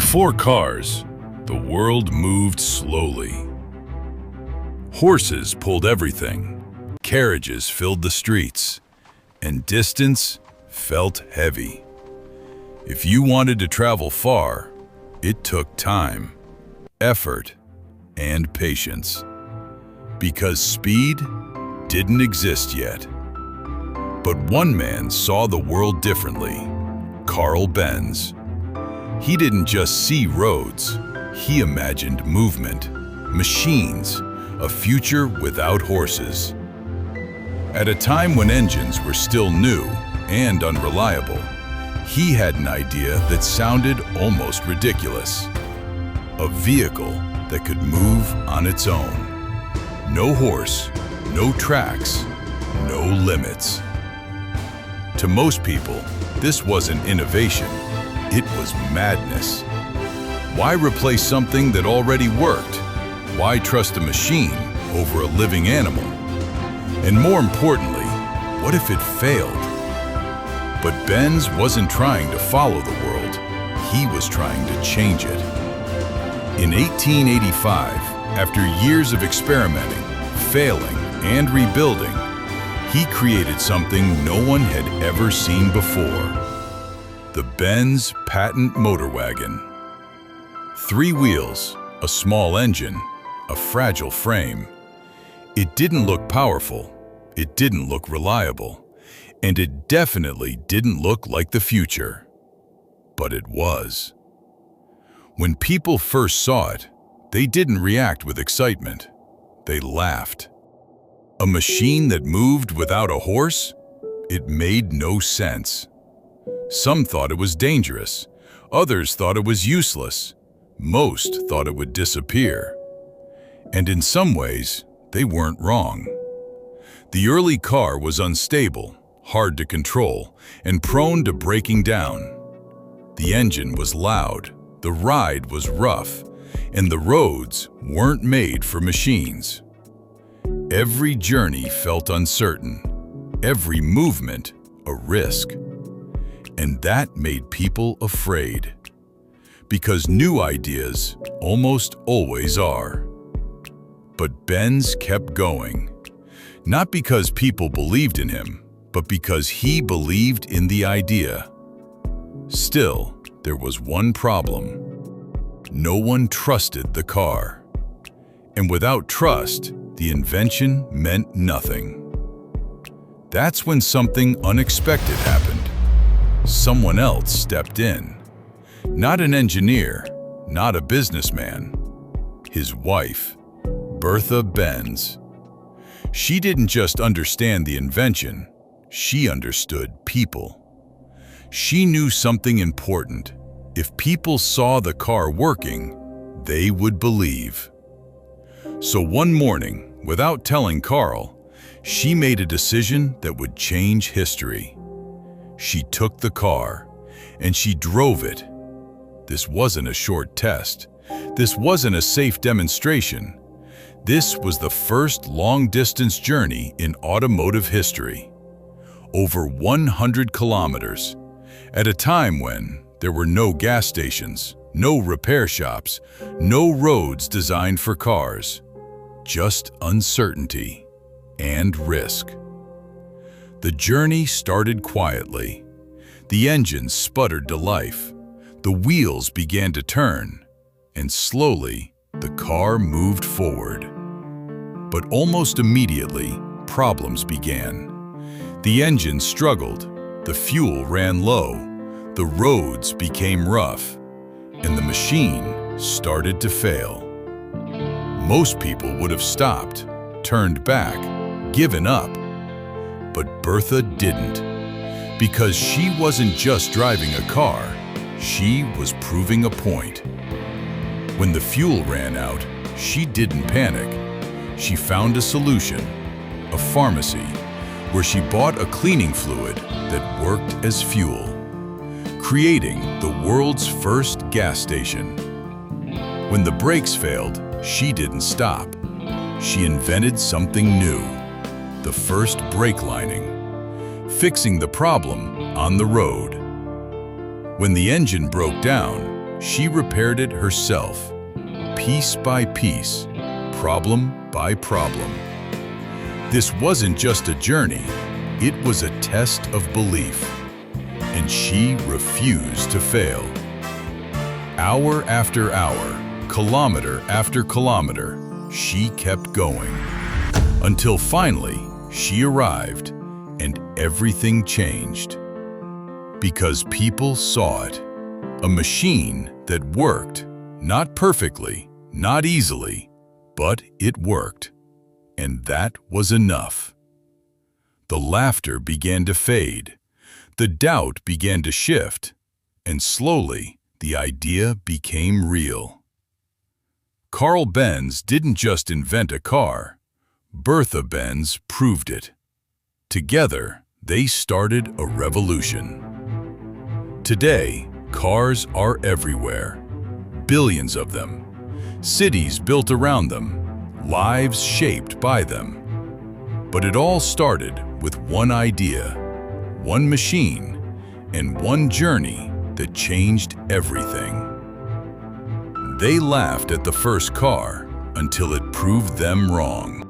Before cars, the world moved slowly. Horses pulled everything, carriages filled the streets, and distance felt heavy. If you wanted to travel far, it took time, effort, and patience. Because speed didn't exist yet. But one man saw the world differently, Carl Benz. He didn't just see roads, he imagined movement, machines, a future without horses. At a time when engines were still new and unreliable, he had an idea that sounded almost ridiculous. A vehicle that could move on its own. No horse, no tracks, no limits. To most people, this wasn't innovation, it was madness. Why replace something that already worked? Why trust a machine over a living animal? And more importantly, what if it failed? But Benz wasn't trying to follow the world, he was trying to change it. In 1885, after years of experimenting, failing, and rebuilding, he created something no one had ever seen before. The Benz Patent Motor Wagon. 3 wheels, a small engine, a fragile frame. It didn't look powerful, it didn't look reliable, and it definitely didn't look like the future. But it was. When people first saw it, they didn't react with excitement. They laughed. A machine that moved without a horse? It made no sense. Some thought it was dangerous. Others thought it was useless. Most thought it would disappear. And in some ways, they weren't wrong. The early car was unstable, hard to control, and prone to breaking down. The engine was loud, the ride was rough, and the roads weren't made for machines. Every journey felt uncertain, every movement a risk. And that made people afraid. Because new ideas almost always are. But Benz kept going. Not because people believed in him, but because he believed in the idea. Still, there was one problem. No one trusted the car. And without trust, the invention meant nothing. That's when something unexpected happened. Someone else stepped in. Not an engineer, not a businessman. His wife, Bertha Benz. She didn't just understand the invention, she understood people. She knew something important. If people saw the car working, they would believe. So one morning, without telling Carl, she made a decision that would change history. She took the car, and she drove it. This wasn't a short test. This wasn't a safe demonstration. This was the first long-distance journey in automotive history. Over 100 kilometers, at a time when there were no gas stations, no repair shops, no roads designed for cars. Just uncertainty and risk. The journey started quietly. The engine sputtered to life. The wheels began to turn, and slowly the car moved forward. But almost immediately, problems began. The engine struggled, the fuel ran low, the roads became rough, and the machine started to fail. Most people would have stopped, turned back, given up. But Bertha didn't. Because she wasn't just driving a car, she was proving a point. When the fuel ran out, she didn't panic. She found a solution, a pharmacy, where she bought a cleaning fluid that worked as fuel, creating the world's first gas station. When the brakes failed, she didn't stop. She invented something new, the first brake lining, fixing the problem on the road. When the engine broke down, She repaired it herself, piece by piece, problem by problem. This wasn't just a journey, it was a test of belief, and she refused to fail. Hour after hour, kilometer after kilometer, she kept going, until finally she arrived and everything changed. Because people saw it, a machine that worked, not perfectly, not easily, but it worked. And that was enough. The laughter began to fade, the doubt began to shift, and slowly the idea became real. Carl Benz didn't just invent a car, Bertha Benz proved it. Together, they started a revolution. Today, cars are everywhere. Billions of them. Cities built around them. Lives shaped by them. But it all started with one idea, one machine, and one journey that changed everything. They laughed at the first car until it proved them wrong.